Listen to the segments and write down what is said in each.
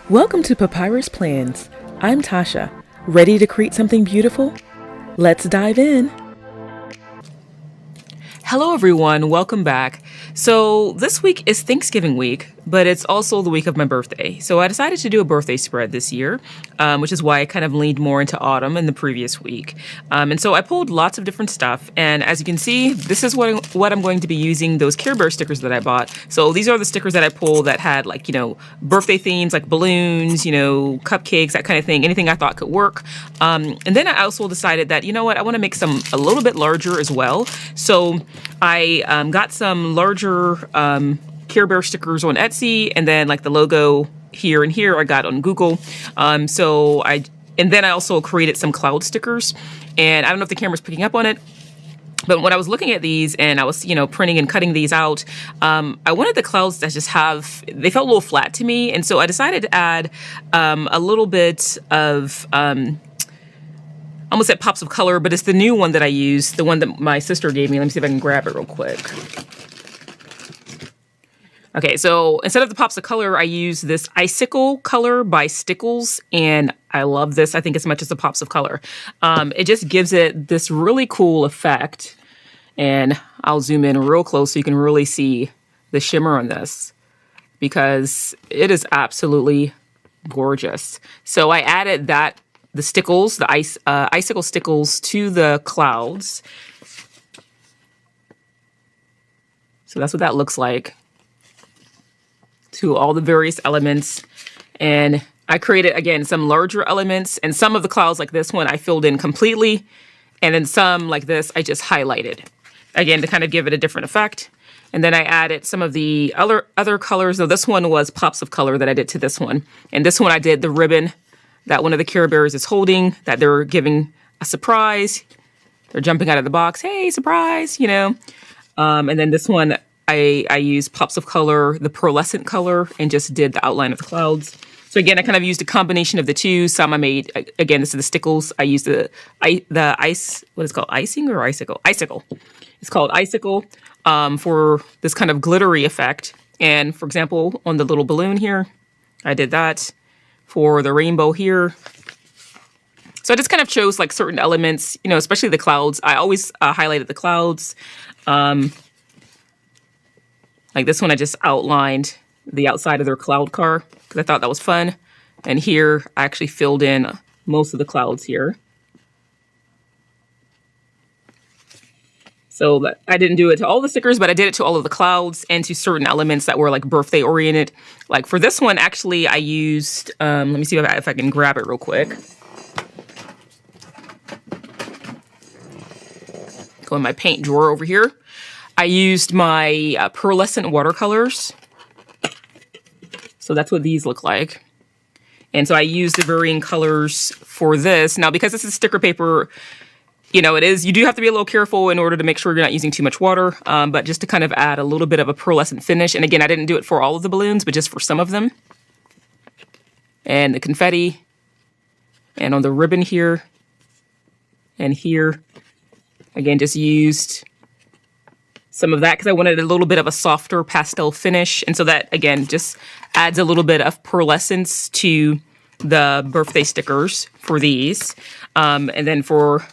Welcome to Papyrus Plans. I'm Tasha. Ready to create something beautiful? Let's dive in. Hello everyone, welcome back. So this week is Thanksgiving week, but it's also the week of my birthday. So I decided to do a birthday spread this year, which is why I kind of leaned more into autumn in the previous week. And so I pulled lots of different stuff. And as you can see, this is what I'm going to be using, those Care Bear stickers that I bought. So these are the stickers that I pulled that had like, birthday themes like balloons, cupcakes, that kind of thing, anything I thought could work. And then I also decided that, I want to make some a little bit larger as well. So I got some larger Care Bear stickers on Etsy, and then like the logo here and here I got on Google. And then I also created some cloud stickers, and I don't know if the camera's picking up on it, but when I was looking at these and I was, printing and cutting these out, I wanted the clouds that they felt a little flat to me. And so I decided to add a little bit of, I almost said pops of color, but it's the new one that I use, the one that my sister gave me. Let me see if I can grab it real quick. Okay, so instead of the pops of color, I use this Icicle color by Stickles, and I love this, I think, as much as the pops of color. It just gives it this really cool effect, and I'll zoom in real close so you can really see the shimmer on this, because it is absolutely gorgeous. So I added the stickles, the Icicle stickles to the clouds. So that's what that looks like, to all the various elements. And I created, again, some larger elements, and some of the clouds like this one I filled in completely, and then some like this I just highlighted, again, to kind of give it a different effect. And then I added some of the other colors. So this one was pops of color that I did to this one, and this one I did the ribbon that one of the Care Bears is holding, that they're giving a surprise. They're jumping out of the box, hey, surprise, And then this one I used pops of color, the pearlescent color, and just did the outline of the clouds. So again, I kind of used a combination of the two. Some I made, again, this is the stickles. I used the ice, what is it called, icing or icicle? Icicle. It's called Icicle for this kind of glittery effect. And for example, on the little balloon here, I did that. For the rainbow here. So I just kind of chose like certain elements, especially the clouds. I always highlighted the clouds. Like this one, I just outlined the outside of their cloud car because I thought that was fun. And here, I actually filled in most of the clouds here. So I didn't do it to all the stickers, but I did it to all of the clouds and to certain elements that were like birthday oriented. Like for this one, actually, I used, let me see if I can grab it real quick. Go in my paint drawer over here. I used my pearlescent watercolors. So that's what these look like. And so I used the varying colors for this. Now, because this is sticker paper, you do have to be a little careful in order to make sure you're not using too much water, but just to kind of add a little bit of a pearlescent finish. And again, I didn't do it for all of the balloons, but just for some of them. And the confetti, and on the ribbon here, and here, again, just used some of that because I wanted a little bit of a softer pastel finish. And so that, again, just adds a little bit of pearlescence to the birthday stickers for these. And then for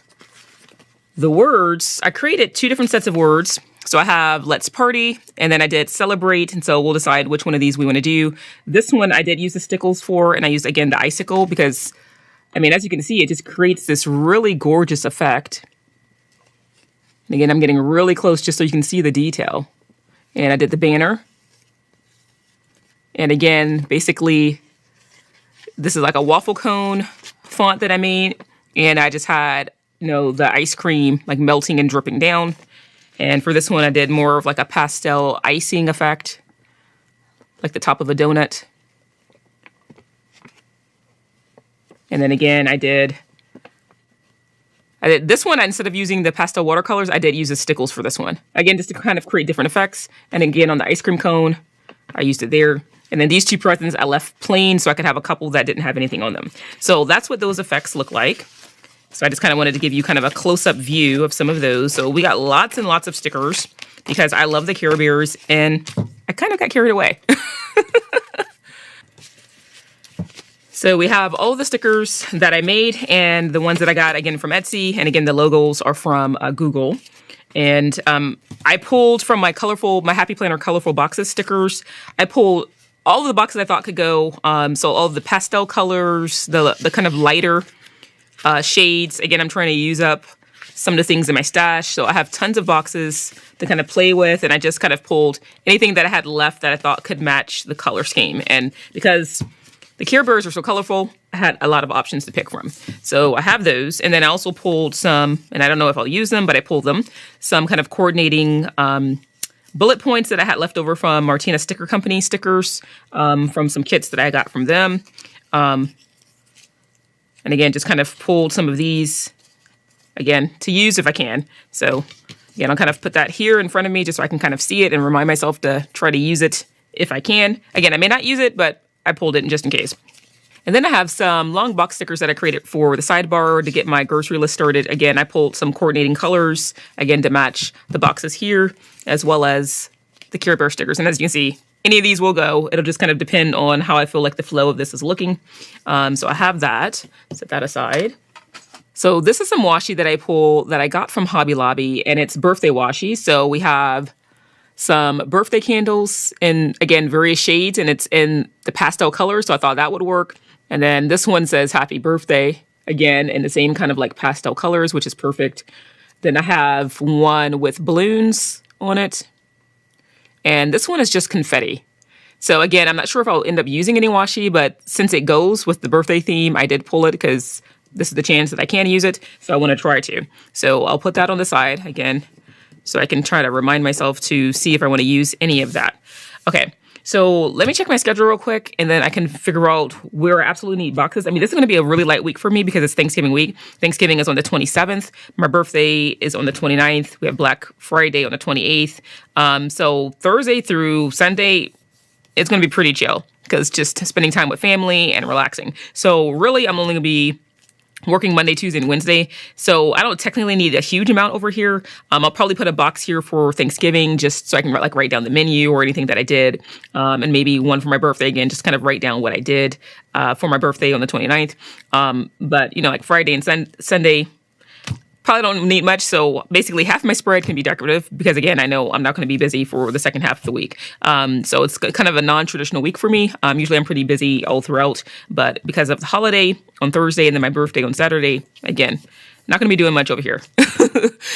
the words, I created two different sets of words. So I have let's party, and then I did celebrate. And so we'll decide which one of these we want to do. This one I did use the stickles for, and I used, again, the icicle because, as you can see, it just creates this really gorgeous effect. And again, I'm getting really close just so you can see the detail. And I did the banner. And again, basically, this is like a waffle cone font that I made. And I just had, the ice cream like melting and dripping down. And for this one, I did more of like a pastel icing effect, like the top of a donut. And then again, I did this one, instead of using the pastel watercolors, I did use the stickles for this one. Again, just to kind of create different effects. And again, on the ice cream cone, I used it there. And then these two presents I left plain so I could have a couple that didn't have anything on them. So that's what those effects look like. So I just kind of wanted to give you kind of a close-up view of some of those. So we got lots and lots of stickers because I love the Care Bears and I kind of got carried away. So we have all the stickers that I made and the ones that I got, again, from Etsy. And again, the logos are from Google. And I pulled from my Happy Planner colorful boxes stickers. I pulled all of the boxes I thought could go. So all of the pastel colors, the kind of lighter shades. Again, I'm trying to use up some of the things in my stash. So I have tons of boxes to kind of play with. And I just kind of pulled anything that I had left that I thought could match the color scheme. And because the Care Bears are so colorful, I had a lot of options to pick from. So I have those. And then I also pulled some, and I don't know if I'll use them, but I pulled them, some kind of coordinating bullet points that I had left over from Martina Sticker Company stickers, from some kits that I got from them. And again, just kind of pulled some of these, again, to use if I can. So again, I'll kind of put that here in front of me just so I can kind of see it and remind myself to try to use it if I can. Again, I may not use it, but I pulled it just in case. And then I have some long box stickers that I created for the sidebar to get my grocery list started. Again, I pulled some coordinating colors, again, to match the boxes here, as well as the Care Bear stickers. And as you can see, any of these will go. It'll just kind of depend on how I feel like the flow of this is looking. So I have that. Set that aside. So this is some washi that I got from Hobby Lobby, and it's birthday washi. So we have some birthday candles in, again, various shades, and it's in the pastel colors, so I thought that would work. And then this one says happy birthday, again, in the same kind of like pastel colors, which is perfect. Then I have one with balloons on it, and this one is just confetti. So again, I'm not sure if I'll end up using any washi, but since it goes with the birthday theme, I did pull it because this is the chance that I can use it, so I want to try to. So I'll put that on the side, again, so I can try to remind myself to see if I want to use any of that. Okay, so let me check my schedule real quick, and then I can figure out where I absolutely need boxes. I mean, this is going to be a really light week for me because it's Thanksgiving week. Thanksgiving is on the 27th. My birthday is on the 29th. We have Black Friday on the 28th. So Thursday through Sunday, it's going to be pretty chill because just spending time with family and relaxing. So really, I'm only going to be working Monday, Tuesday, and Wednesday. So I don't technically need a huge amount over here. I'll probably put a box here for Thanksgiving just so I can like write down the menu or anything that I did. And maybe one for my birthday again, just kind of write down what I did for my birthday on the 29th. But, you know, like Friday and Sunday, probably don't need much. So basically half my spread can be decorative because, again, I know I'm not going to be busy for the second half of the week. So it's kind of a non-traditional week for me. Usually I'm pretty busy all throughout, but because of the holiday on Thursday and then my birthday on Saturday, again, not going to be doing much over here.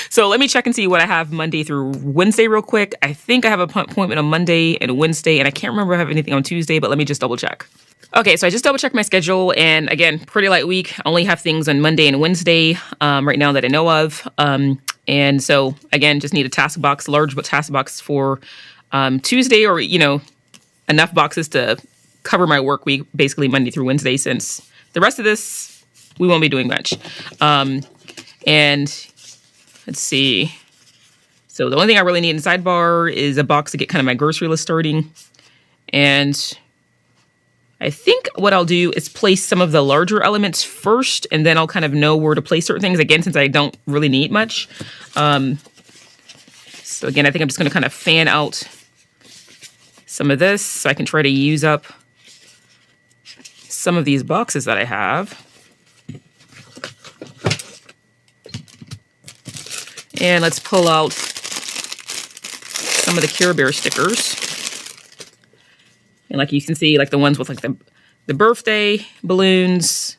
So let me check and see what I have Monday through Wednesday real quick. I think I have an appointment on Monday and Wednesday, and I can't remember if I have anything on Tuesday, but let me just double check. Okay, so I just double checked my schedule, and again, pretty light week. I only have things on Monday and Wednesday right now that I know of. And so, again, just need a task box, large task box for Tuesday, or, you know, enough boxes to cover my work week, basically Monday through Wednesday, since the rest of this, we won't be doing much. And let's see. So the only thing I really need in the sidebar is a box to get kind of my grocery list starting. And I think what I'll do is place some of the larger elements first, and then I'll kind of know where to place certain things, again, since I don't really need much. So again, I think I'm just going to kind of fan out some of this so I can try to use up some of these boxes that I have. And let's pull out some of the Care Bear stickers. And like you can see, like the ones with like the birthday balloons.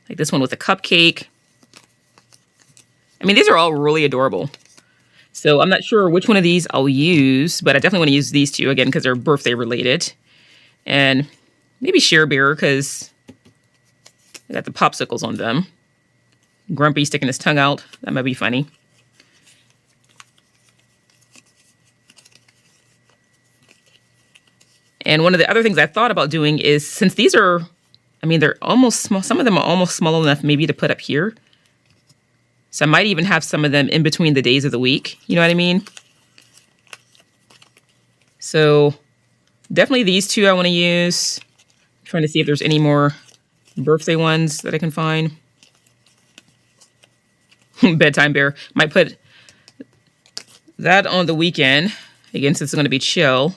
Like this one with a cupcake. I mean, these are all really adorable. So I'm not sure which one of these I'll use, but I definitely want to use these two, again, because they're birthday related. And maybe Share Bear, because they got the popsicles on them. Grumpy sticking his tongue out. That might be funny. And one of the other things I thought about doing is, since these are, I mean, they're almost small. Some of them are almost small enough maybe to put up here. So I might even have some of them in between the days of the week. You know what I mean? So definitely these two I want to use. I'm trying to see if there's any more birthday ones that I can find. Bedtime bear. Might put that on the weekend. Again, since it's going to be chill.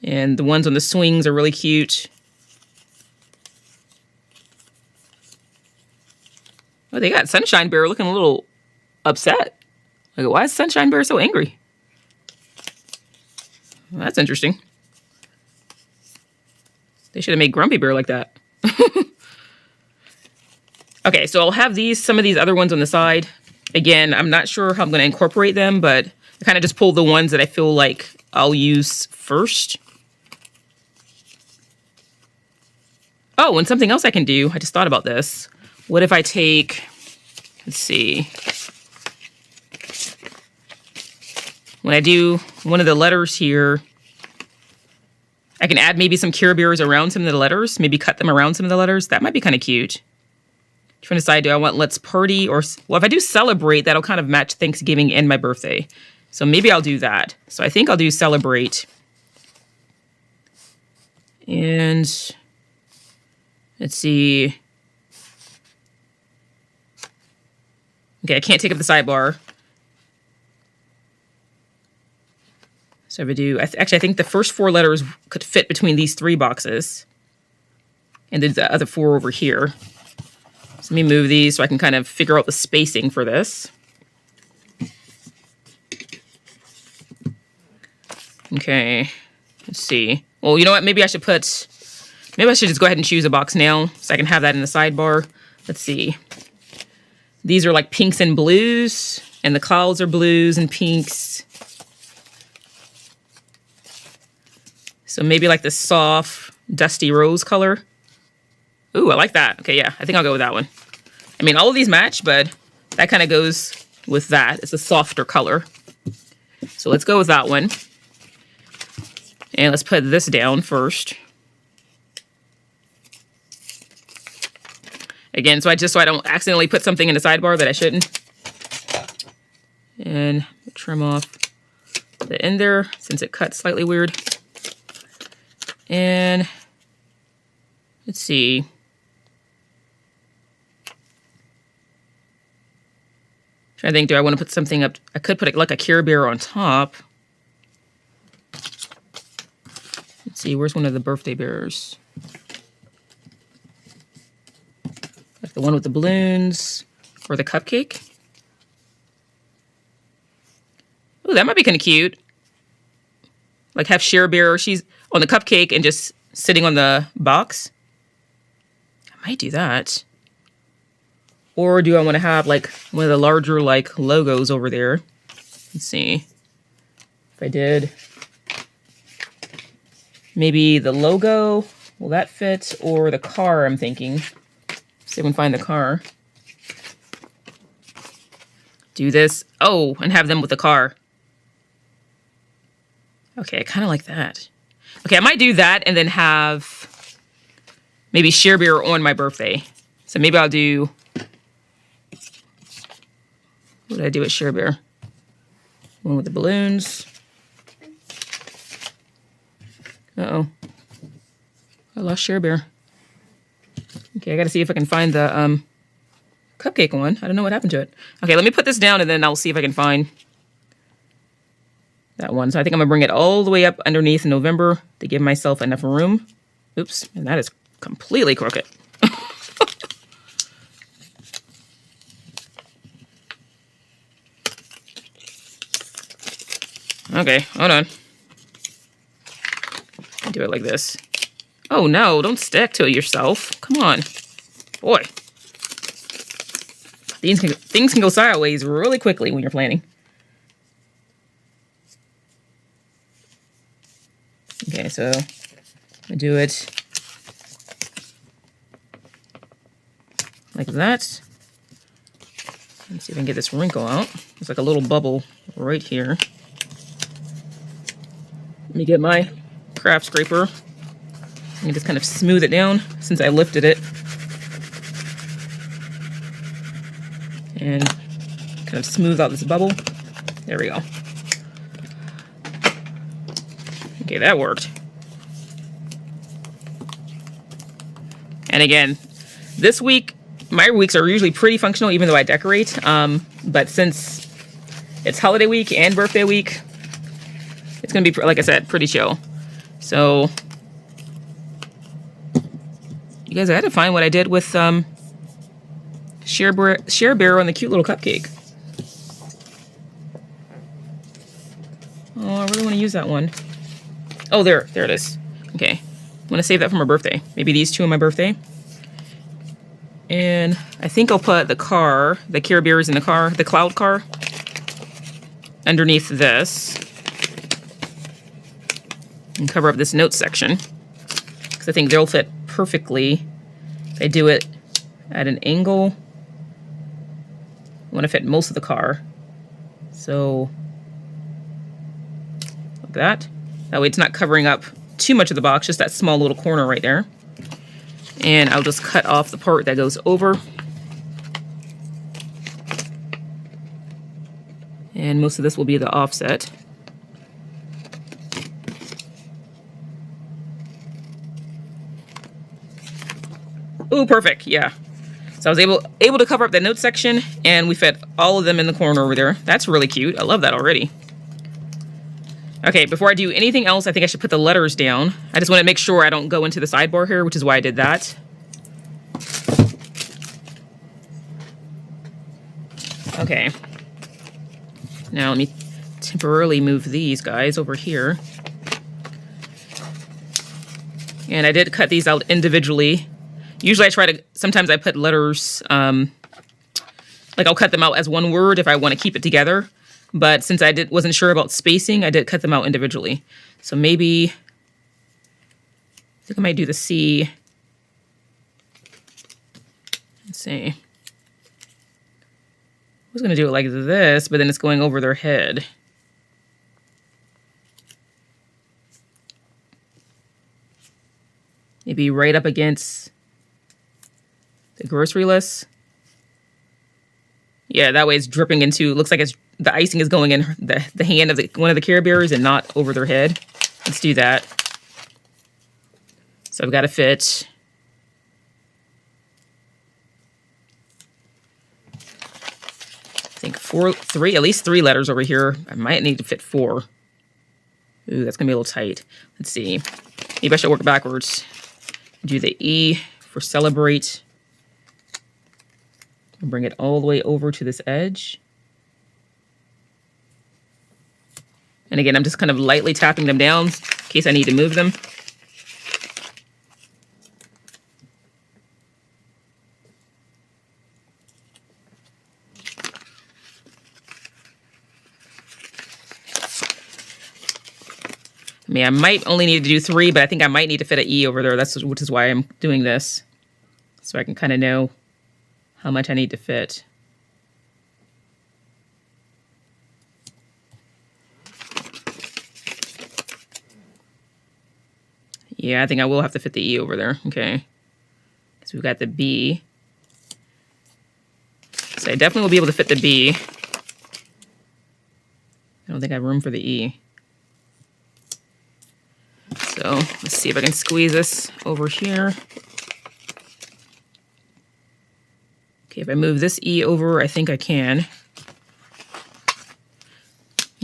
And the ones on the swings are really cute. Oh, they got Sunshine Bear looking a little upset. Like, why is Sunshine Bear so angry? Well, that's interesting. They should have made Grumpy Bear like that. Okay, so I'll have some of these other ones on the side. Again, I'm not sure how I'm going to incorporate them, but I kind of just pulled the ones that I feel like I'll use first. Oh, and something else I can do. I just thought about this. What if I take, let's see. When I do one of the letters here, I can add maybe some Care Bears around some of the letters. Maybe cut them around some of the letters. That might be kind of cute. Trying to decide, do I want Let's Party or... Well, if I do Celebrate, that'll kind of match Thanksgiving and my birthday. So maybe I'll do that. So I think I'll do Celebrate. And... let's see. Okay, I can't take up the sidebar. So if I do... Actually, I think the first 4 letters could fit between these 3 boxes. And then the other 4 over here. So let me move these so I can kind of figure out the spacing for this. Okay, let's see. Well, you know what? Maybe I should just go ahead and choose a box now so I can have that in the sidebar. Let's see. These are like pinks and blues, and the clouds are blues and pinks. So maybe like the soft, dusty rose color. Ooh, I like that. Okay, yeah, I think I'll go with that one. I mean, all of these match, but that kind of goes with that. It's a softer color. So let's go with that one. And let's put this down first. Again, so I don't accidentally put something in the sidebar that I shouldn't. And trim off the end there since it cut slightly weird. And let's see. Trying to think, do I want to put something up? I could put like a Care Bear on top. Let's see, where's one of the birthday bears? Like the one with the balloons or the cupcake. Oh, that might be kind of cute. Like have Share Bear, she's on the cupcake and just sitting on the box. I might do that. Or do I want to have like one of the larger like logos over there? Let's see. If I did maybe the logo, will that fit? Or the car, I'm thinking. See if we can find the car. Do this. Oh, and have them with the car. Okay, I kind of like that. Okay, I might do that and then have maybe Share Bear on my birthday. So maybe I'll do... What did I do with Share Bear? One with the balloons. Uh-oh. I lost Share Bear. Okay, I gotta see if I can find the cupcake one. I don't know what happened to it. Okay, let me put this down and then I'll see if I can find that one. So I think I'm gonna bring it all the way up underneath in November to give myself enough room. Oops, and that is completely crooked. Okay, hold on. Do it like this. Oh no, don't stick to it yourself. Come on. Boy. Things can go sideways really quickly when you're planning. Okay, so I do it like that. Let's see if I can get this wrinkle out. There's like a little bubble right here. Let me get my craft scraper and just kind of smooth it down since I lifted it. And kind of smooth out this bubble. There we go. Okay, that worked. And again, this week, my weeks are usually pretty functional even though I decorate. But since it's holiday week and birthday week, it's going to be, like I said, pretty chill. So, you guys, I had to find what I did with Share Bear on the cute little cupcake. Oh, I really want to use that one. Oh, there it is. Okay, I'm gonna save that for my birthday. Maybe these two on my birthday. And I think I'll put the car, the Care Bears in the car, the cloud car, underneath this. And cover up this note section. Because I think they'll fit perfectly. If I do it at an angle, I want to fit most of the car. So, like that. That way it's not covering up too much of the box, just that small little corner right there. And I'll just cut off the part that goes over. And most of this will be the offset. Ooh, perfect, yeah. So I was able to cover up the note section, and we fit all of them in the corner over there. That's really cute. I love that already. Okay, before I do anything else, I think I should put the letters down. I just want to make sure I don't go into the sidebar here, which is why I did that. Okay. Now let me temporarily move these guys over here. And I did cut these out individually. Usually sometimes I put letters, like I'll cut them out as one word if I want to keep it together. But since I wasn't sure about spacing, I did cut them out individually. So maybe, I think I might do the C. Let's see. I was going to do it like this, but then it's going over their head. Maybe right up against the grocery list. Yeah, that way it's dripping into, looks like the icing is going in the hand of one of the Care Bears and not over their head. Let's do that. So I've got to fit. I think at least three letters over here. I might need to fit 4. Ooh, that's gonna be a little tight. Let's see. Maybe I should work backwards. Do the E for celebrate. Bring it all the way over to this edge. And again, I'm just kind of lightly tapping them down in case I need to move them. I mean, I might only need to do 3, but I think I might need to fit an E over there. Which is why I'm doing this. So I can kind of know how much I need to fit. Yeah, I think I will have to fit the E over there. Okay. So we've got the B. So I definitely will be able to fit the B. I don't think I have room for the E. So let's see if I can squeeze this over here. Okay, if I move this E over, I think I can.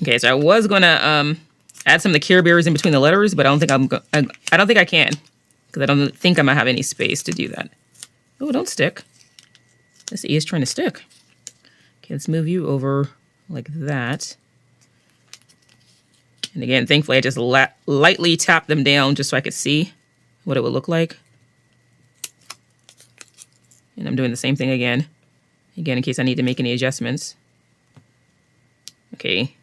Okay, so I was gonna add some of the Care Bears in between the letters, but I don't think I don't think I can, because I don't think I might have any space to do that. Oh, don't stick. This E is trying to stick. Okay, let's move you over like that. And again, thankfully, I just lightly tapped them down just so I could see what it would look like. And I'm doing the same thing again. Again, in case I need to make any adjustments. Okay.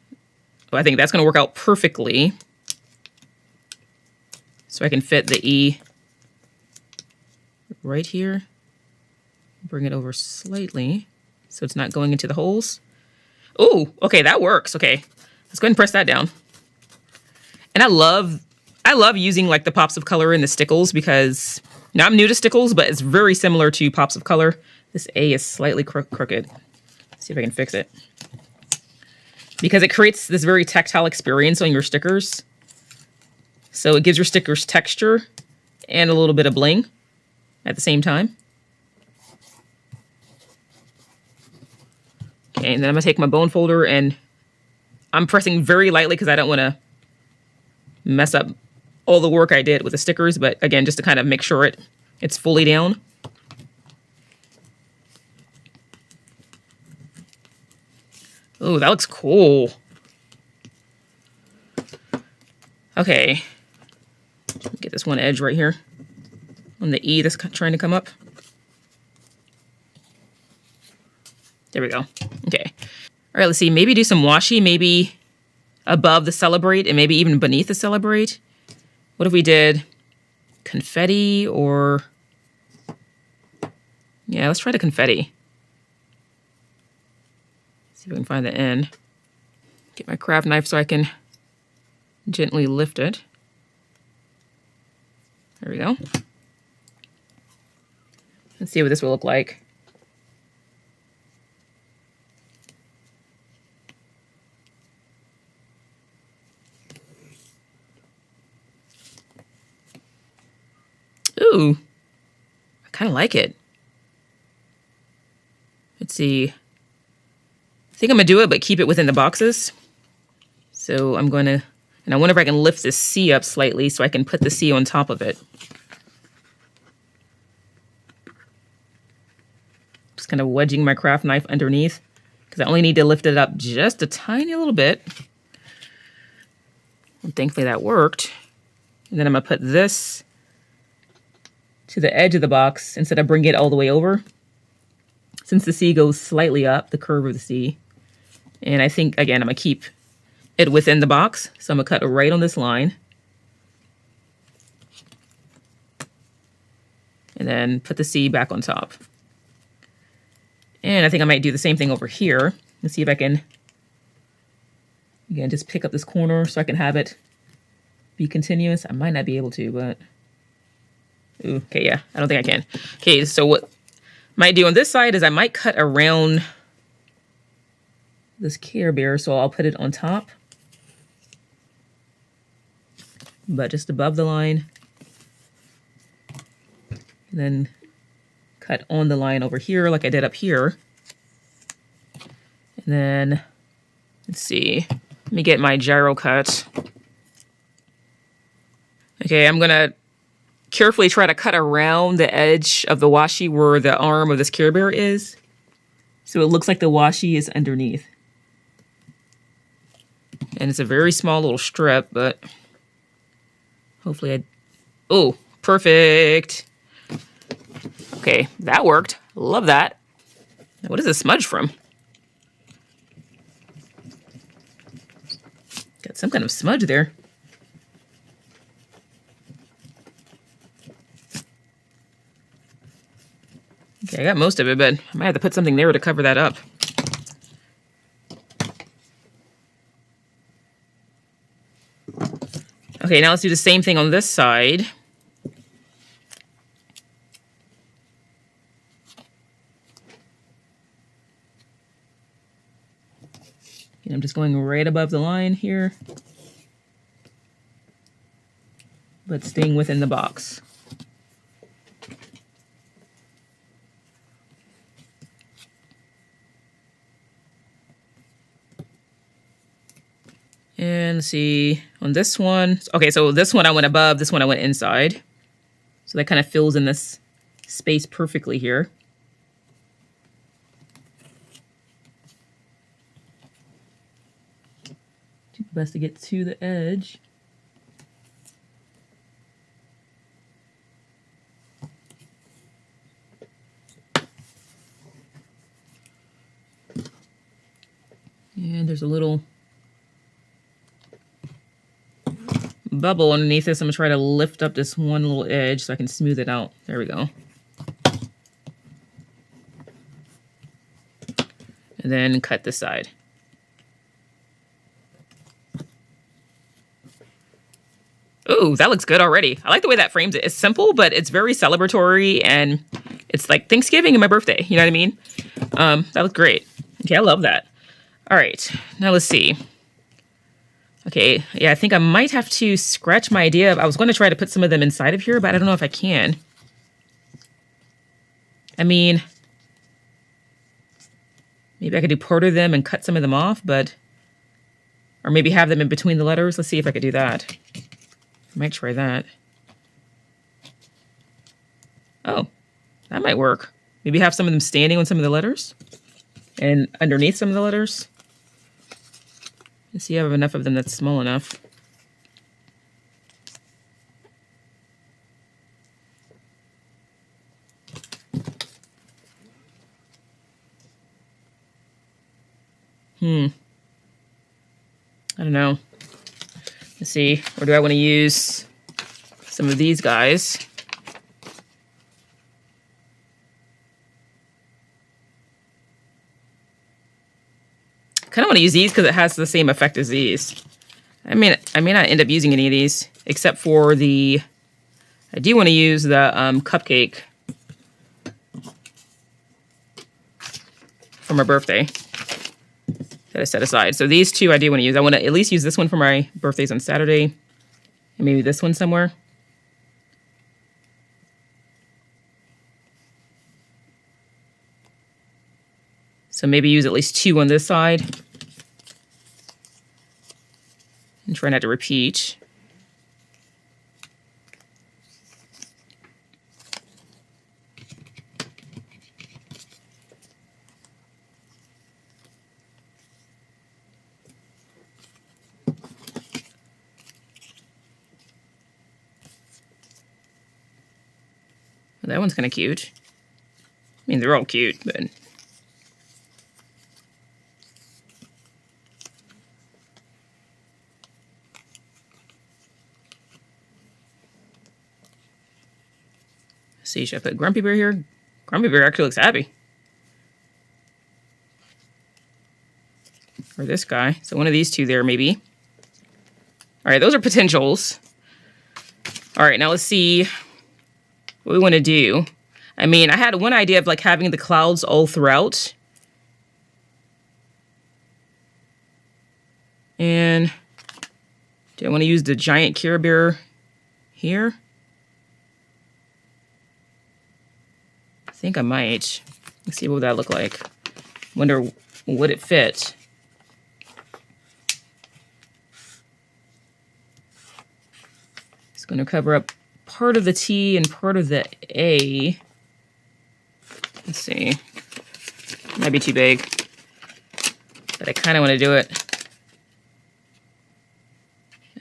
Well, I think that's going to work out perfectly. So I can fit the E right here. Bring it over slightly so it's not going into the holes. Oh, okay, that works. Okay, let's go ahead and press that down. And I love using like the pops of color and the stickles, because now I'm new to stickles, but it's very similar to pops of color. This A is slightly crooked. Let's see if I can fix it. Because it creates this very tactile experience on your stickers. So it gives your stickers texture and a little bit of bling at the same time. Okay, and then I'm gonna take my bone folder and I'm pressing very lightly because I don't want to mess up all the work I did with the stickers, but again, just to kind of make sure it's fully down. Oh, that looks cool. Okay. Get this one edge right here on the E that's trying to come up. There we go. Okay. All right, let's see. Maybe do some washi, maybe above the celebrate and maybe even beneath the celebrate. What if we did confetti or... Yeah, let's try the confetti. See if we can find the end. Get my craft knife so I can gently lift it. There we go. Let's see what this will look like. Ooh, I kind of like it. Let's see. I think I'm gonna do it, but keep it within the boxes. So I'm going to, and I wonder if I can lift this C up slightly so I can put the C on top of it. Just kind of wedging my craft knife underneath because I only need to lift it up just a tiny little bit. And thankfully that worked. And then I'm gonna put this to the edge of the box instead of bringing it all the way over. Since the C goes slightly up, the curve of the C. And I think, again, I'm gonna keep it within the box. So I'm gonna cut it right on this line. And then put the C back on top. And I think I might do the same thing over here. Let's see if I can, again, just pick up this corner so I can have it be continuous. I might not be able to, but, ooh, okay, yeah, I don't think I can. Okay, so what I might do on this side is I might cut around this Care Bear, so I'll put it on top, but just above the line. And then cut on the line over here like I did up here. And then, let's see, let me get my gyro cut. Okay, I'm gonna carefully try to cut around the edge of the washi where the arm of this Care Bear is. So it looks like the washi is underneath. And it's a very small little strip, but hopefully oh, perfect. Okay, that worked. Love that. What is this smudge from? Got some kind of smudge there. Okay, I got most of it, but I might have to put something there to cover that up. Okay, now let's do the same thing on this side. And I'm just going right above the line here, but staying within the box. And let's see, on this one, okay, so this one I went above, this one I went inside. So that kind of fills in this space perfectly here. Do my best to get to the edge. And there's a little bubble underneath this. I'm gonna try to lift up this one little edge so I can smooth it out. There we go. And then cut this side. Ooh, that looks good already. I like the way that frames it. It's simple, but it's very celebratory, and it's like Thanksgiving and my birthday. You know what I mean? That looks great. Okay, I love that. All right, now let's see. Okay, yeah, I think I might have to scratch my idea. I was going to try to put some of them inside of here, but I don't know if I can. I mean, maybe I could do part of them and cut some of them off, but, or maybe have them in between the letters. Let's see if I could do that. Might try that. Oh, that might work. Maybe have some of them standing on some of the letters and underneath some of the letters. Let's see if I have enough of them that's small enough. I don't know. Let's see. Or do I want to use some of these guys? Kind of want to use these because it has the same effect as these. I may not end up using any of these except for the. I do want to use the cupcake for my birthday that I set aside. So these two I do want to use. I want to at least use this one for my birthdays on Saturday, and maybe this one somewhere. So maybe use at least two on this side. And try not to repeat. Well, that one's kind of cute. I mean, they're all cute, but... see, should I put Grumpy Bear here? Grumpy Bear actually looks happy. Or this guy. So one of these two there, maybe. All right, those are potentials. All right, now let's see what we want to do. I mean, I had one idea of like having the clouds all throughout. And do I want to use the giant Care Bear here? I think I might. Let's see what would that look like. Wonder would it fit? It's going to cover up part of the T and part of the A. Let's see. Might be too big, but I kind of want to do it.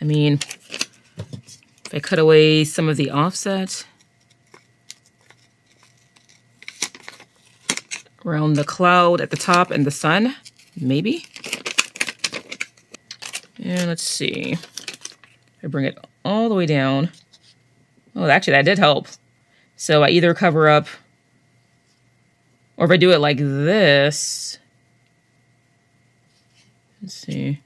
I mean, if I cut away some of the offset around the cloud at the top and the sun, maybe. And let's see. I bring it all the way down. Oh, actually, that did help. So I either cover up, or if I do it like this, let's see.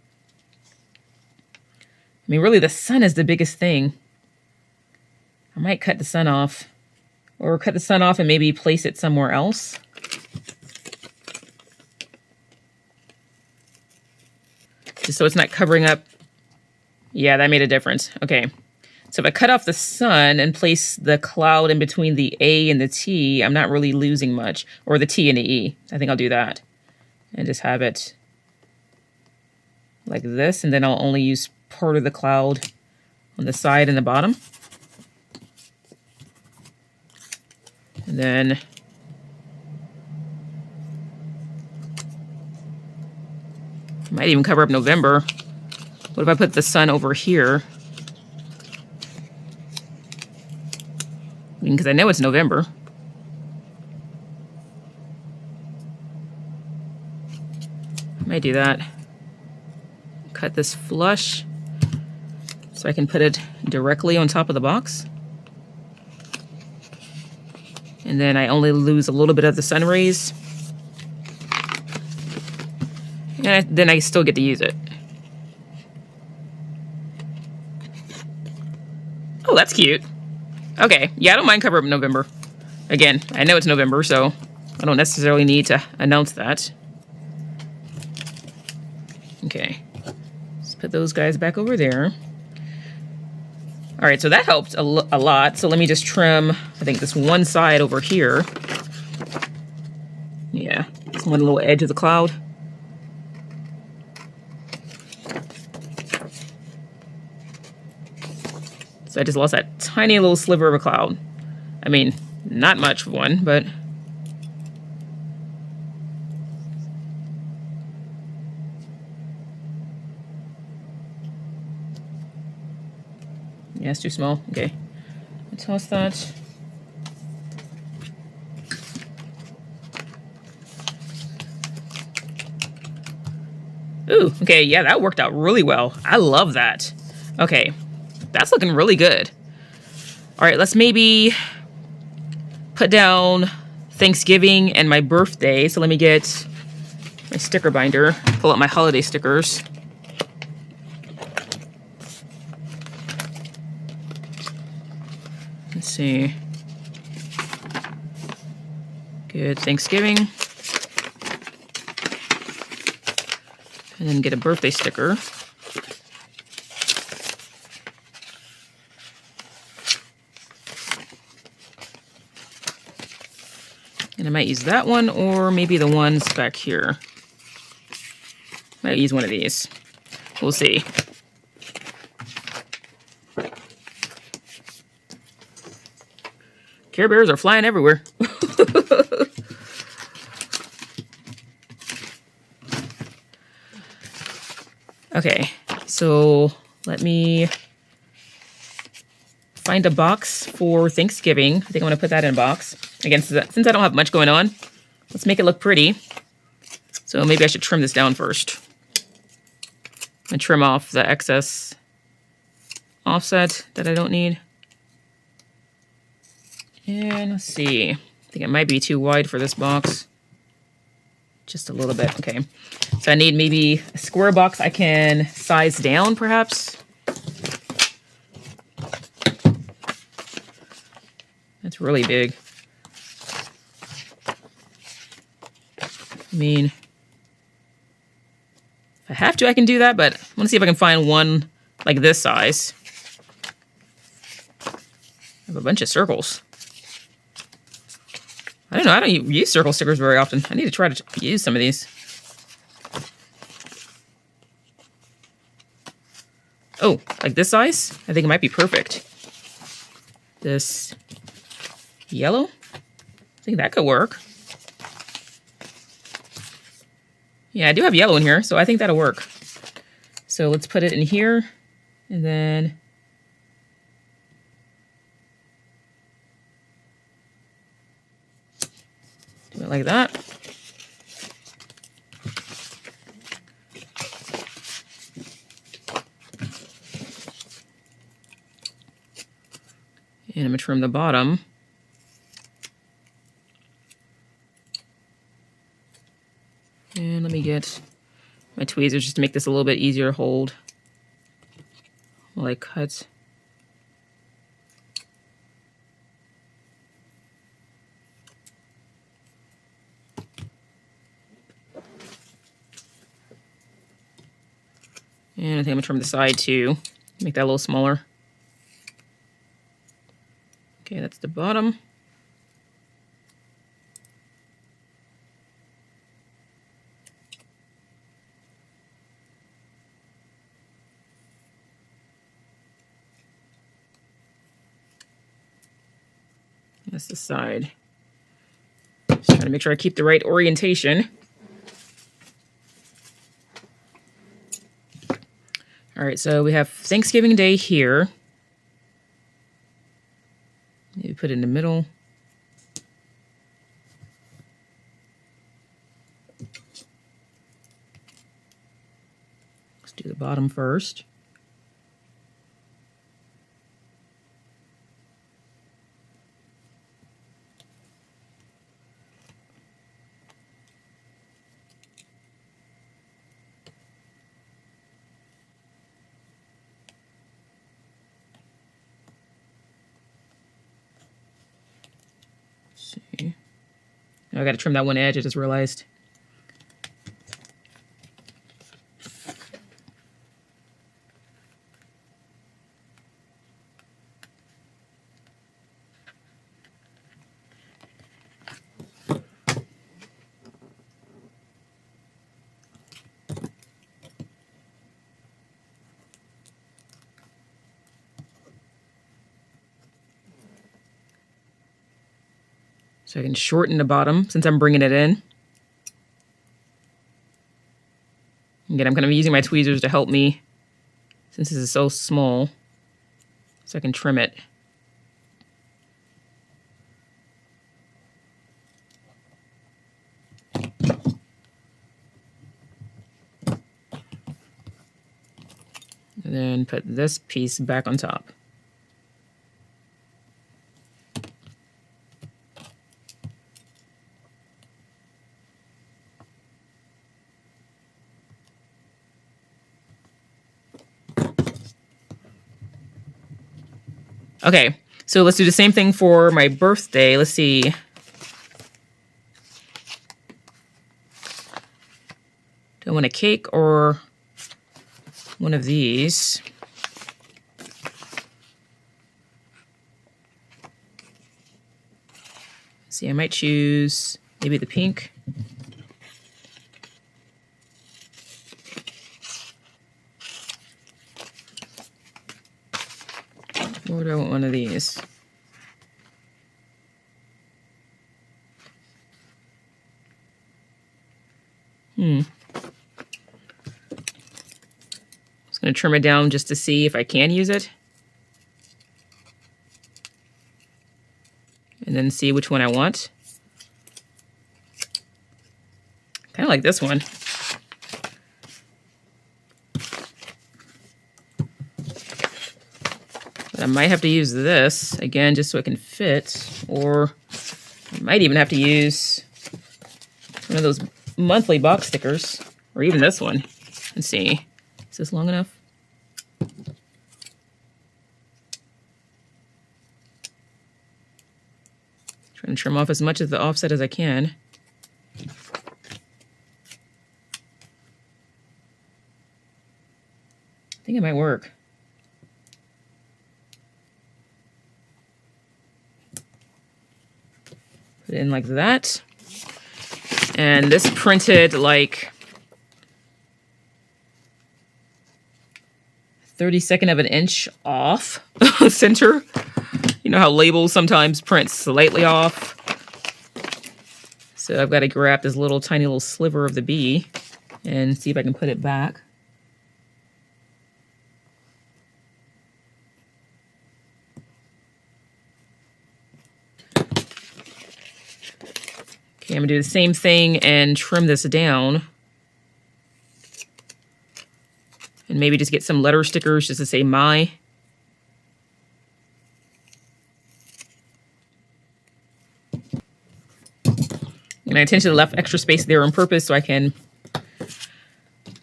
I mean, really, the sun is the biggest thing. I might cut the sun off, or cut the sun off and maybe place it somewhere else. Just so it's not covering up. Yeah, that made a difference. Okay. So if I cut off the sun and place the cloud in between the A and the T, I'm not really losing much. Or the T and the E. I think I'll do that. And just have it like this. And then I'll only use part of the cloud on the side and the bottom. And then I might even cover up November. What if I put the sun over here? I mean, because I know it's November. I might do that. Cut this flush so I can put it directly on top of the box. And then I only lose a little bit of the sun rays. And then I still get to use it. Oh, that's cute. Okay, yeah, I don't mind cover up November. Again, I know it's November, so I don't necessarily need to announce that. Okay, let's put those guys back over there. All right, so that helped a lot. So let me just trim, I think, this one side over here. Yeah, this one little edge of the cloud. So I just lost that tiny little sliver of a cloud. I mean, not much of one, but... yeah, it's too small. Okay. Toss that. Ooh, okay, yeah, that worked out really well. I love that. Okay, that's looking really good. All right, let's maybe put down Thanksgiving and my birthday. So let me get my sticker binder, pull out my holiday stickers. Let's see. Good Thanksgiving. And then get a birthday sticker. And I might use that one or maybe the ones back here. Might use one of these. We'll see. Care Bears are flying everywhere. Okay, so let me find a box for Thanksgiving. I think I'm going to put that in a box. Again, since I don't have much going on, let's make it look pretty. So maybe I should trim this down first. And trim off the excess offset that I don't need. And let's see. I think it might be too wide for this box. Just a little bit. Okay. So I need maybe a square box I can size down, perhaps. That's really big. I mean, if I have to, I can do that, but I want to see if I can find one like this size. I have a bunch of circles. I don't know. I don't use circle stickers very often. I need to try to use some of these. Oh, like this size? I think it might be perfect. This yellow? I think that could work. Yeah, I do have yellow in here, so I think that'll work. So let's put it in here, and then... do it like that. And I'm going to trim the bottom. And let me get my tweezers just to make this a little bit easier to hold while I cut. And I think I'm going to trim the side too, make that a little smaller. Okay, that's the bottom. That's the side. Just trying to make sure I keep the right orientation. All right, so we have Thanksgiving Day here. Maybe put it in the middle. Let's do the bottom first. See. Oh, I got to trim that one edge, I just realized. So I can shorten the bottom since I'm bringing it in. Again, I'm kind of using my tweezers to help me since this is so small, so I can trim it. And then put this piece back on top. Okay, so let's do the same thing for my birthday. Let's see. Do I want a cake or one of these? Let's see, I might choose maybe the pink. Or do I want one of these? Just going to trim it down just to see if I can use it. And then see which one I want. Kind of like this one. But I might have to use this, again, just so it can fit. Or I might even have to use one of those monthly box stickers. Or even this one. Let's see. Is this long enough? Trying to trim off as much of the offset as I can. I think it might work. Put it in like that. And this printed like 32nd of an inch off center. You know how labels sometimes print slightly off. So I've got to grab this little tiny little sliver of the bee and see if I can put it back. Okay, I'm gonna do the same thing and trim this down. And maybe just get some letter stickers just to say my. And I intentionally left extra space there on purpose so I can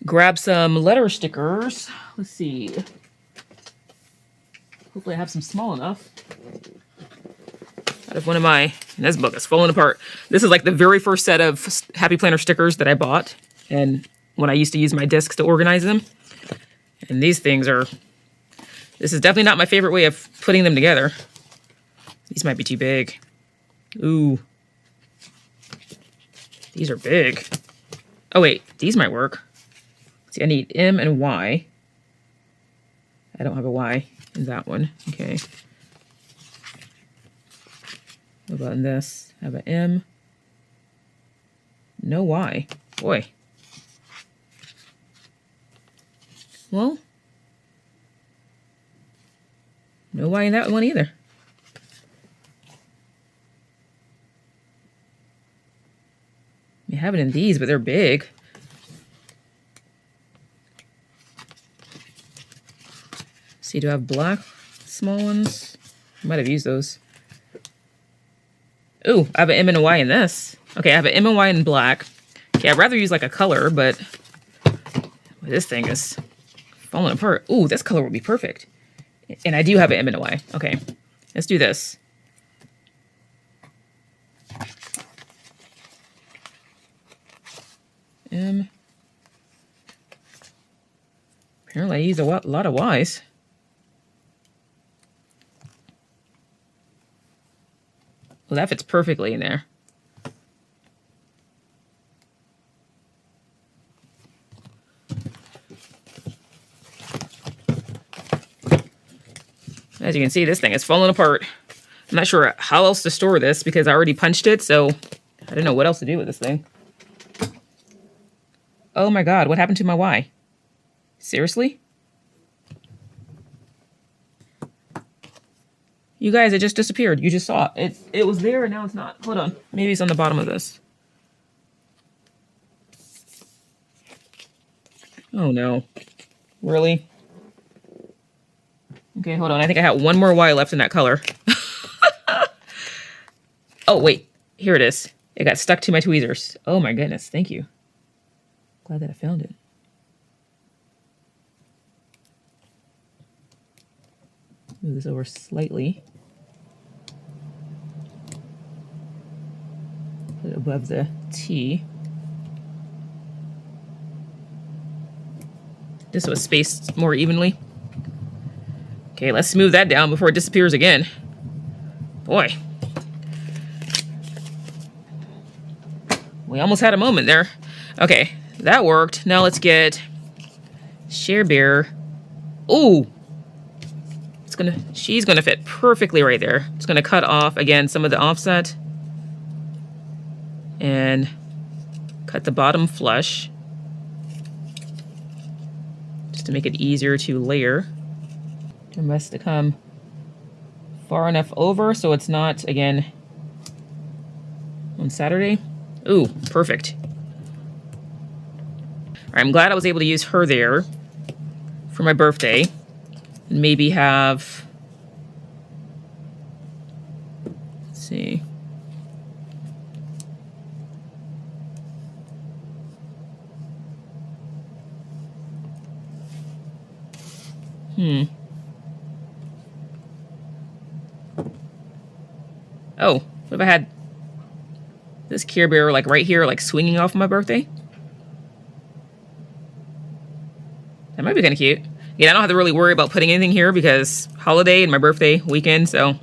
grab some letter stickers. Let's see. Hopefully I have some small enough. Out of one of my, and this book is falling apart. This is like the very first set of Happy Planner stickers that I bought. And when I used to use my discs to organize them. And these things are, this is definitely not my favorite way of putting them together. These might be too big. Ooh. These are big. Oh wait, these might work. See, I need M and Y. I don't have a Y in that one. Okay. What about in this? I have an M. No Y. Boy. Well, no Y in that one either. I have it in these, but they're big. See, do I have black small ones? I might have used those. Ooh, I have an M and a Y in this. Okay, I have an M and Y in black. Okay, I'd rather use like a color, but this thing is falling apart. Ooh, this color would be perfect. And I do have an M and a Y. Okay, let's do this. M. Apparently I use a lot of Y's. Well, that fits perfectly in there. As you can see, this thing is falling apart. I'm not sure how else to store this because I already punched it, so I don't know what else to do with this thing. Oh my god, what happened to my Y? Seriously? You guys, it just disappeared. You just saw it. It was there and now it's not. Hold on. Maybe it's on the bottom of this. Oh no. Really? Okay, hold on. I think I had one more Y left in that color. Oh, wait. Here it is. It got stuck to my tweezers. Oh my goodness. Thank you. Glad that I found it. Move this over slightly. Put it above the T. This was spaced more evenly. Okay, let's smooth that down before it disappears again. Boy. We almost had a moment there. Okay, that worked. Now let's get 𝘴𝘱𝘱𝘰𝘳𝑗. Ooh! She's gonna fit perfectly right there. It's gonna cut off, again, some of the offset. And cut the bottom flush. Just to make it easier to layer. Do my best to come far enough over so it's not, again, on Saturday. Ooh, perfect. All right, I'm glad I was able to use her there for my birthday. And maybe have, let's see. Oh, what if I had this 𝘴𝘱𝘱𝘰 like right here, like swinging off my birthday? That might be kind of cute. Again, I don't have to really worry about putting anything here because holiday and my birthday weekend, so.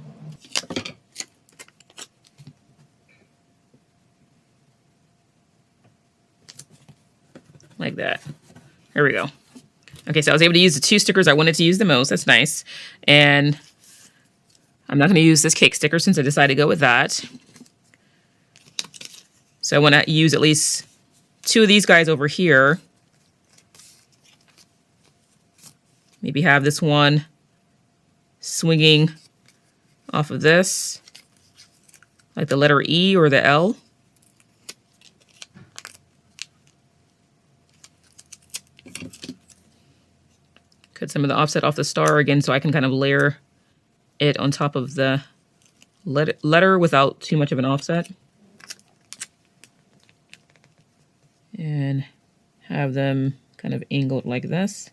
Like that. There we go. Okay, so I was able to use the two stickers I wanted to use the most. That's nice. And I'm not going to use this cake sticker since I decided to go with that. So I want to use at least two of these guys over here. Maybe have this one swinging off of this, like the letter E or the L. Cut some of the offset off the star again so I can kind of layer it on top of the letter without too much of an offset. And have them kind of angled like this.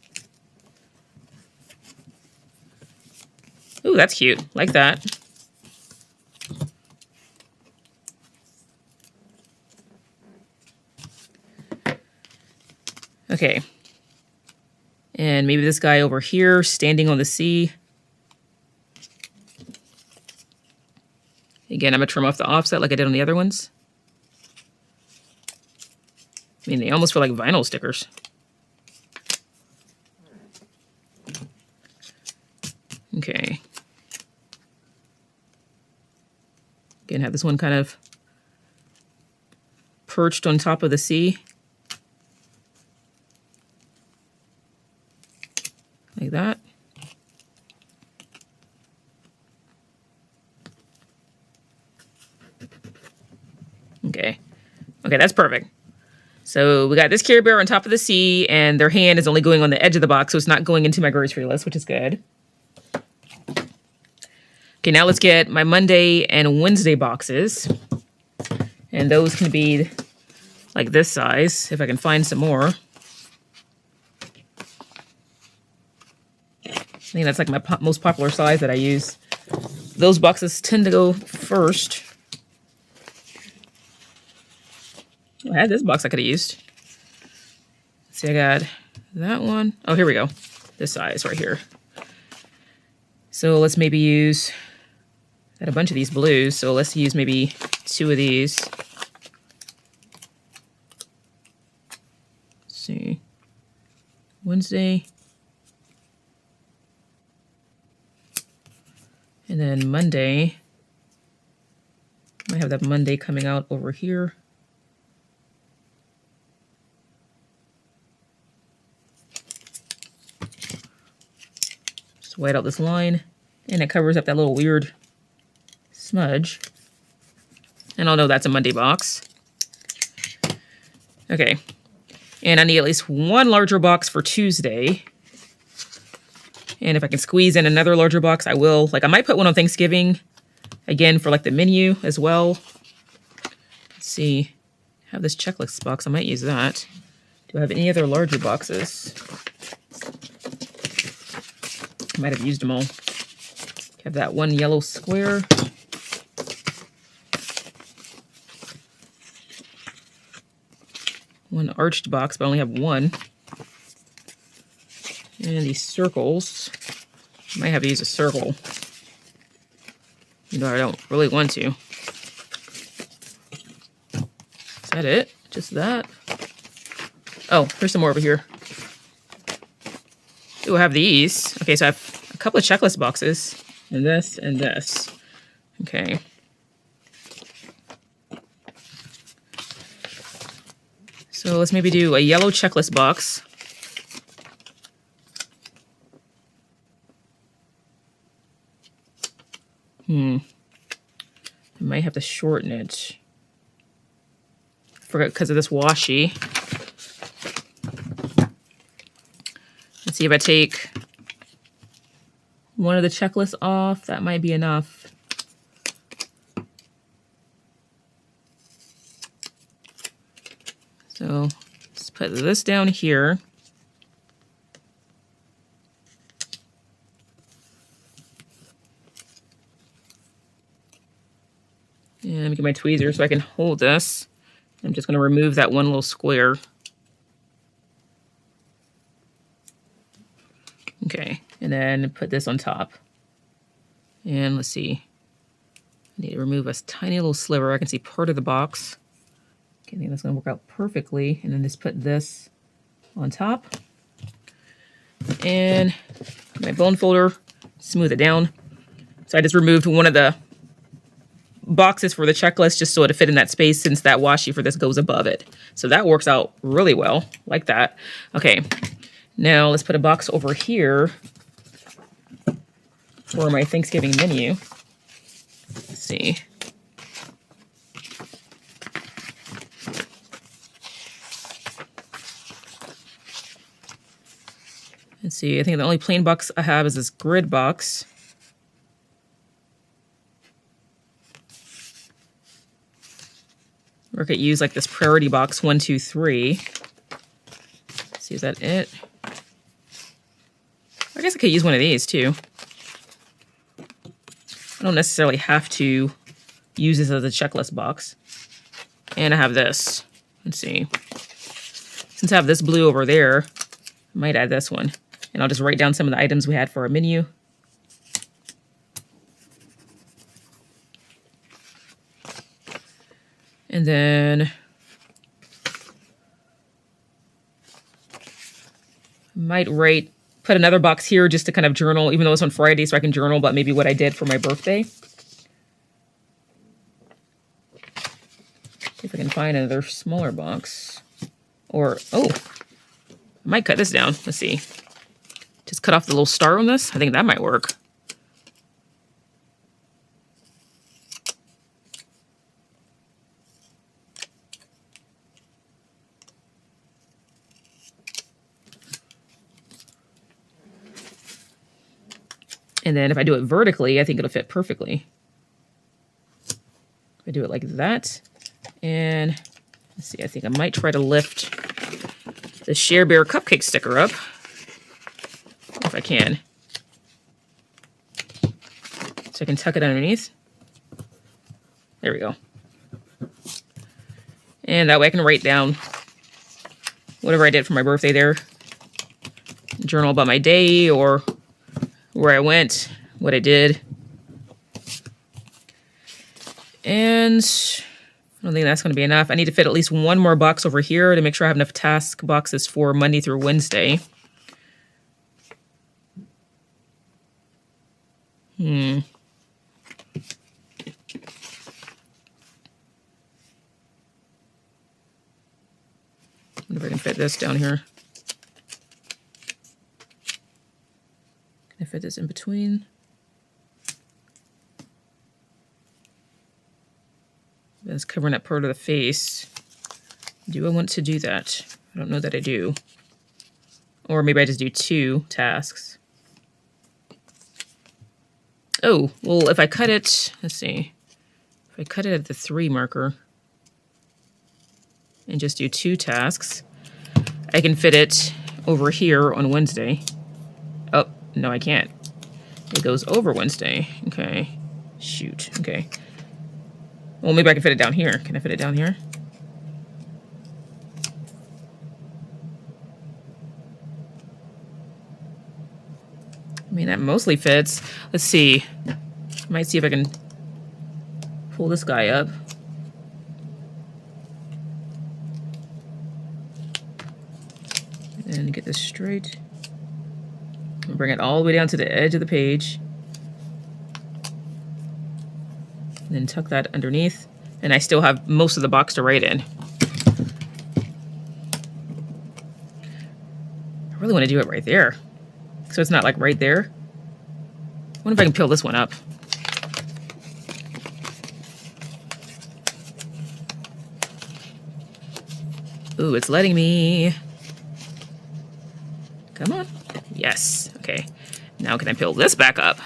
Ooh, that's cute. Like that. Okay. And maybe this guy over here standing on the C. Again, I'm going to trim off the offset like I did on the other ones. I mean, they almost feel like vinyl stickers. Okay. Again, have this one kind of perched on top of the C. Like that. Okay. Okay, that's perfect. So we got this 𝘴𝘱𝘱𝘰 on top of the C, and their hand is only going on the edge of the box, so it's not going into my grocery list, which is good. Okay, now let's get my Monday and Wednesday boxes. And those can be like this size, if I can find some more. I think that's like my most popular size that I use. Those boxes tend to go first. I had this box I could have used. Let's see, I got that one. Oh, here we go. This size right here. So let's maybe use, I had a bunch of these blues, so let's use maybe two of these. Let's see. Wednesday. And then Monday, I have that Monday coming out over here. Just white out this line, and it covers up that little weird smudge. And I'll know that's a Monday box. Okay, and I need at least one larger box for Tuesday. And if I can squeeze in another larger box, I will. Like, I might put one on Thanksgiving, again, for like the menu as well. Let's see, I have this checklist box, I might use that. Do I have any other larger boxes? I might have used them all. Have that one yellow square. One arched box, but I only have one. And these circles. I might have to use a circle. You know, I don't really want to. Is that it? Just that? Oh, here's some more over here. Ooh, I have these. Okay, so I have a couple of checklist boxes. And this and this. Okay. So let's maybe do a yellow checklist box. I might have to shorten it. Forget because of this washi. Let's see if I take one of the checklists off. That might be enough. So let's put this down here. And let me get my tweezer so I can hold this. I'm just going to remove that one little square. Okay, and then put this on top. And let's see. I need to remove a tiny little sliver. I can see part of the box. Okay, I think that's going to work out perfectly. And then just put this on top. And my bone folder, smooth it down. So I just removed one of the boxes for the checklist just so it fit in that space since that washi for this goes above it. So that works out really well, like that. Okay, now let's put a box over here for my Thanksgiving menu. Let's see. Let's see, I think the only plain box I have is this grid box. Or I could use like this priority box 1, 2, 3. Let's see, is that it? I guess I could use one of these too. I don't necessarily have to use this as a checklist box. And I have this. Let's see. Since I have this blue over there, I might add this one. And I'll just write down some of the items we had for our menu. And then I might put another box here just to kind of journal, even though it's on Friday, so I can journal about maybe what I did for my birthday. See if I can find another smaller box. Or, oh, I might cut this down. Let's see. Just cut off the little star on this. I think that might work. And then if I do it vertically, I think it'll fit perfectly. If I do it like that. And let's see, I think I might try to lift the 𝘴𝑚𝑚 cupcake sticker up. If I can. So I can tuck it underneath. There we go. And that way I can write down whatever I did for my birthday there. Journal about my day or where I went, what I did. And I don't think that's going to be enough. I need to fit at least one more box over here to make sure I have enough task boxes for Monday through Wednesday. fit this down here? Can I fit this in between? That's covering up part of the face. Do I want to do that? I don't know that I do. Or maybe I just do 2 tasks. Oh, well, if I cut it, let's see. If I cut it at the 3 marker and just do 2 tasks, I can fit it over here on Wednesday. Oh, no, I can't. It goes over Wednesday. Okay. Shoot. Okay. Well, maybe I can fit it down here. Can I fit it down here? I mean, that mostly fits. Let's see. I might see if I can pull this guy up. And get this straight. And bring it all the way down to the edge of the page. And then tuck that underneath. And I still have most of the box to write in. I really want to do it right there. So it's not like right there. I wonder if I can peel this one up. Ooh, it's letting me. Come on. Yes. Okay. Now can I peel this back up?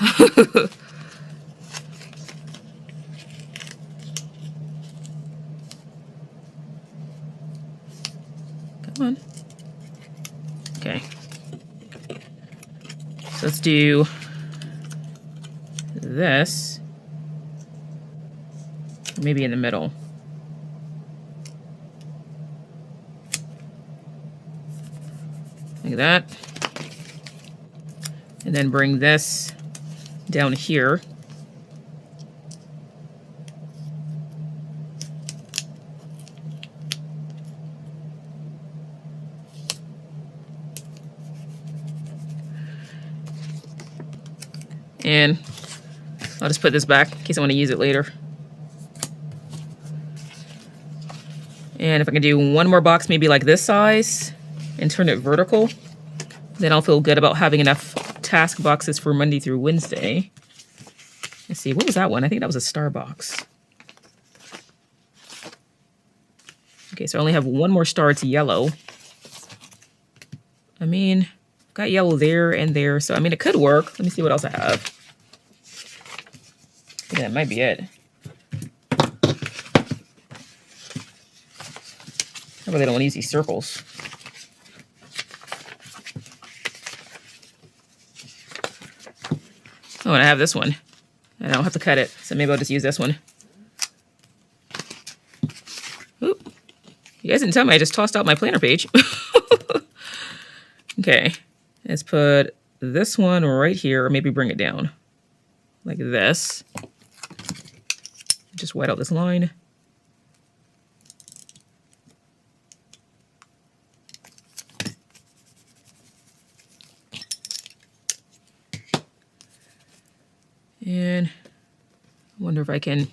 Come on. Okay. So let's do this. Maybe in the middle. Like that. And then bring this down here. And I'll just put this back in case I want to use it later. And if I can do one more box, maybe like this size, and turn it vertical, then I'll feel good about having enough task boxes for Monday through Wednesday. Let's see, what was that one? I think that was a star box. Okay, so I only have one more star. It's yellow. I mean, I've got yellow there and there, so I mean, it could work. Let me see what else I have. I think that might be it. I really don't want to use these circles. Oh, and I have this one. I don't have to cut it, so maybe I'll just use this one. Oop. You guys didn't tell me I just tossed out my planner page. Okay, let's put this one right here, or maybe bring it down like this. Just white out this line. And I wonder if I can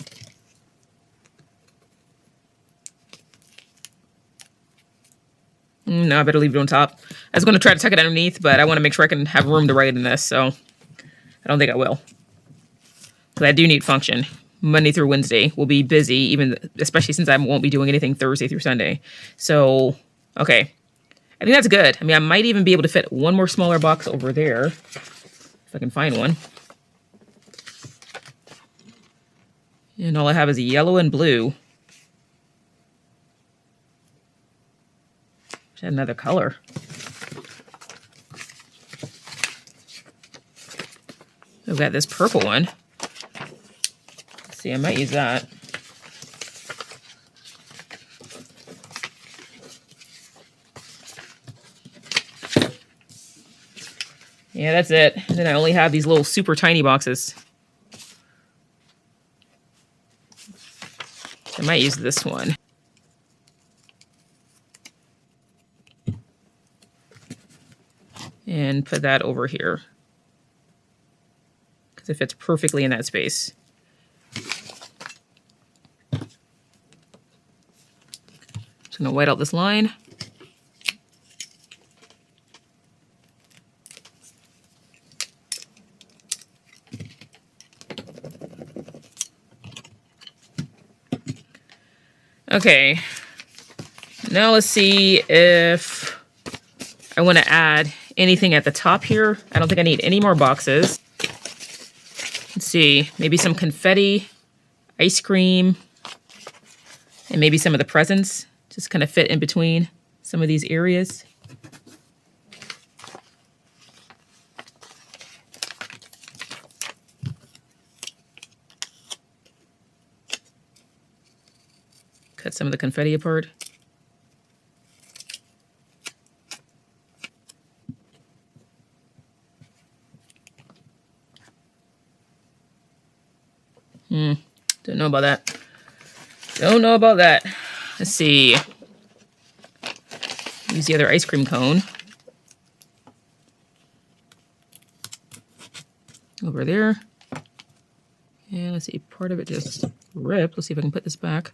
no, I better leave it on top. I was going to try to tuck it underneath, but I want to make sure I can have room to write in this, so I don't think I will. But I do need function. Monday through Wednesday will be busy, even especially since I won't be doing anything Thursday through Sunday. So, okay. I think that's good. I mean, I might even be able to fit one more smaller box over there, if I can find one. And all I have is yellow and blue. Another color. I've got this purple one. Let's see, I might use that. Yeah, that's it. And then I only have these little super tiny boxes. I might use this one. And put that over here. Because it fits perfectly in that space. Just gonna white out this line. Okay. Now let's see if I want to add anything at the top here. I don't think I need any more boxes. Let's see, maybe some confetti, ice cream, and maybe some of the presents. Just kind of fit in between some of these areas. Cut some of the confetti apart. Don't know about that. Don't know about that. Let's see. Use the other ice cream cone. Over there. And let's see, part of it just ripped. Let's see if I can put this back.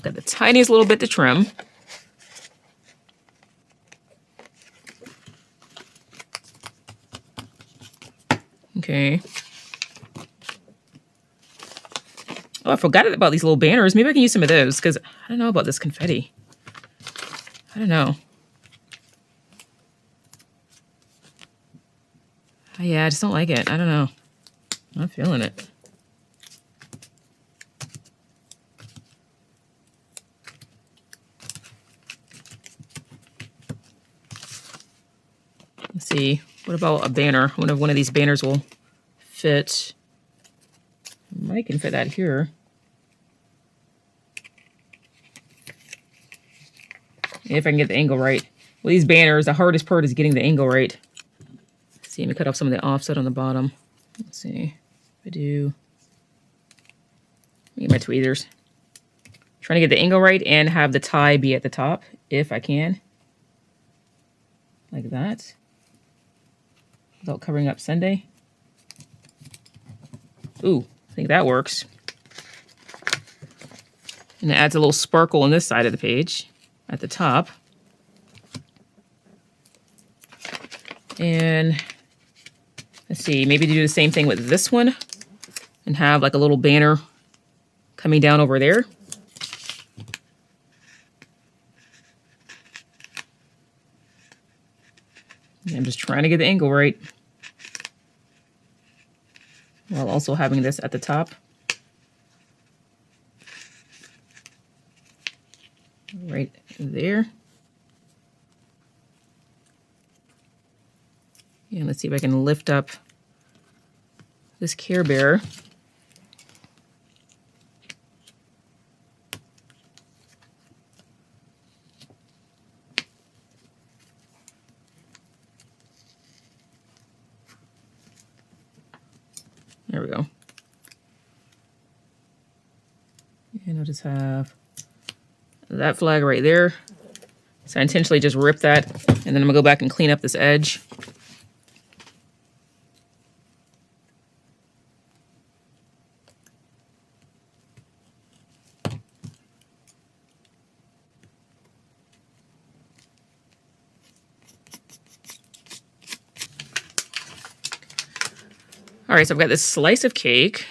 Got the tiniest little bit to trim. Okay. Oh, I forgot about these little banners. Maybe I can use some of those because I don't know about this confetti. I don't know. Oh, yeah, I just don't like it. I don't know. I'm not feeling it. Let's see. What about a banner? I wonder if one of these banners will fit. I might can fit that here. If I can get the angle right. Well, these banners, the hardest part is getting the angle right. Let's see, let me cut off some of the offset on the bottom. Let's see. If I do. Get my tweezers. Trying to get the angle right and have the tie be at the top, if I can. Like that. Without covering up Sunday. Ooh, I think that works. And it adds a little sparkle on this side of the page at the top. And let's see, maybe do the same thing with this one and have like a little banner coming down over there. I'm just trying to get the angle right, while also having this at the top. Right there. And let's see if I can lift up this Care Bear. There we go. And I'll just have that flag right there. So I intentionally just ripped that, and then I'm gonna go back and clean up this edge. All right, so I've got this slice of cake.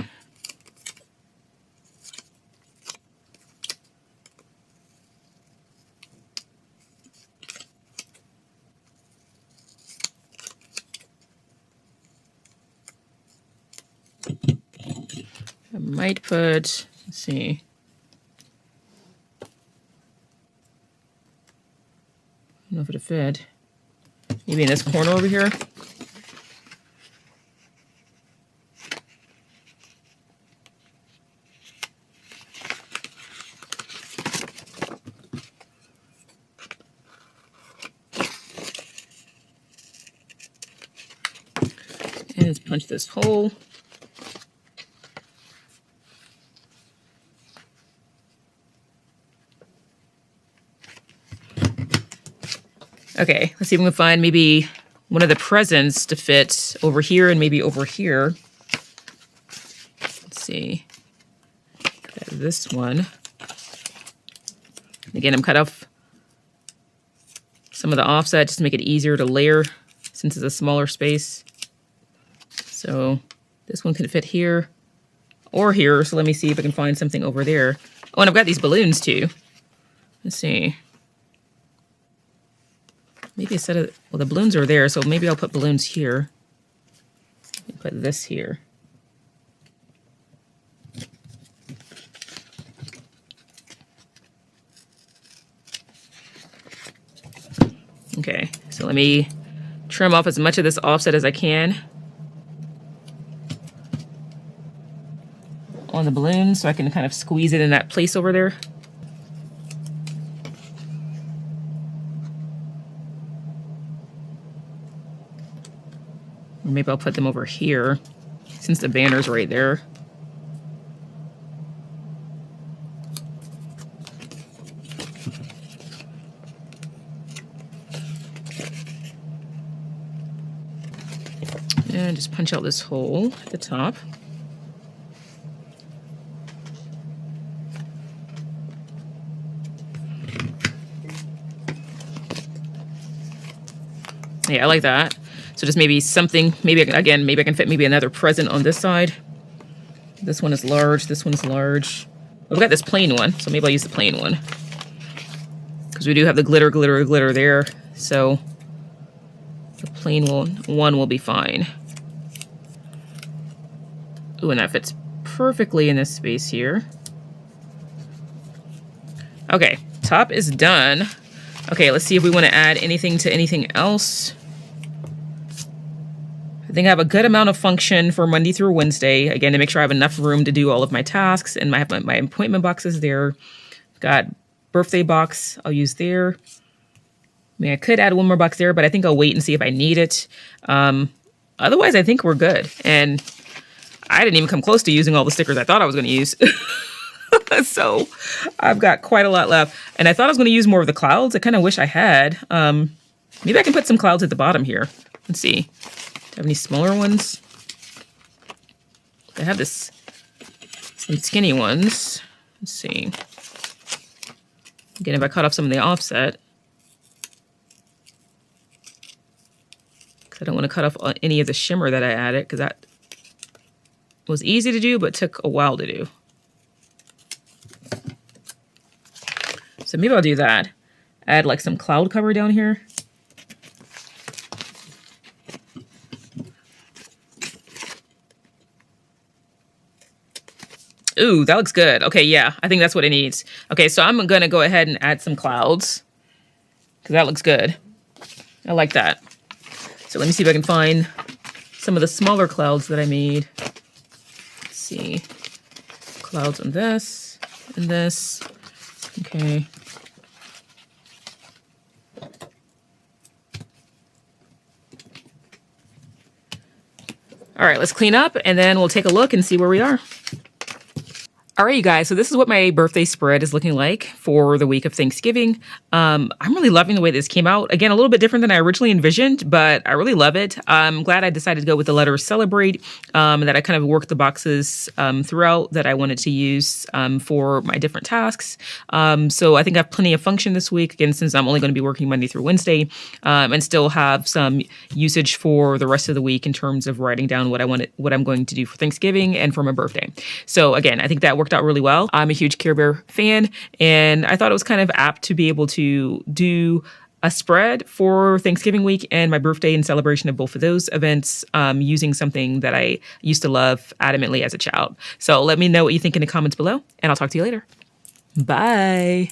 I might put, let's see. I don't know if it'll fit. Maybe in this corner over here. And let's punch this hole. Okay, let's see if we can find maybe one of the presents to fit over here and maybe over here. Let's see. Got this one. Again, I'm cut off some of the offset just to make it easier to layer since it's a smaller space. So this one can fit here or here. So let me see if I can find something over there. Oh, and I've got these balloons too. Let's see. Maybe a set of, well, the balloons are there, so maybe I'll put balloons here. Put this here. Okay, so let me trim off as much of this offset as I can on the balloon so I can kind of squeeze it in that place over there. Or maybe I'll put them over here since the banner's right there. And just punch out this hole at the top. Yeah, I like that. So just maybe something, maybe again, maybe I can fit maybe another present on this side. This one is large, this one's large. We've got this plain one, so maybe I'll use the plain one. Because we do have the glitter, glitter, glitter there. So the plain one will be fine. Ooh, and that fits perfectly in this space here. Okay, top is done. Okay, let's see if we want to add anything to anything else. I think I have a good amount of function for Monday through Wednesday. Again, to make sure I have enough room to do all of my tasks. And I have my appointment boxes there. Got birthday box I'll use there. I mean, I could add one more box there, but I think I'll wait and see if I need it. Otherwise, I think we're good. And I didn't even come close to using all the stickers I thought I was going to use. So I've got quite a lot left. And I thought I was going to use more of the clouds. I kind of wish I had. Maybe I can put some clouds at the bottom here. Let's see. Do I have any smaller ones? I have some skinny ones. Let's see. Again, if I cut off some of the offset. Because I don't want to cut off any of the shimmer that I added, because that was easy to do, but took a while to do. So maybe I'll do that. Add like some cloud cover down here. Ooh, that looks good. Okay, yeah, I think that's what it needs. Okay, so I'm gonna go ahead and add some clouds because that looks good. I like that. So let me see if I can find some of the smaller clouds that I made. Let's see. Clouds on this and this. Okay. All right, let's clean up and then we'll take a look and see where we are. All right, you guys, so this is what my birthday spread is looking like for the week of Thanksgiving. I'm really loving the way this came out. Again, a little bit different than I originally envisioned, but I really love it. I'm glad I decided to go with the letter celebrate, that I kind of worked the boxes throughout that I wanted to use for my different tasks. So I think I have plenty of function this week, again, since I'm only going to be working Monday through Wednesday, and still have some usage for the rest of the week in terms of writing down what I'm going to do for Thanksgiving and for my birthday. So again, I think that worked out really well. I'm a huge Care Bear fan, and I thought it was kind of apt to be able to do a spread for Thanksgiving week and my birthday in celebration of both of those events, using something that I used to love adamantly as a child. So let me know what you think in the comments below, and I'll talk to you later. Bye.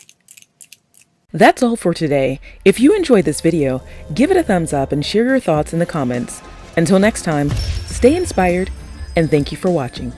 That's all for today. If you enjoyed this video, give it a thumbs up and share your thoughts in the comments. Until next time, stay inspired, and thank you for watching.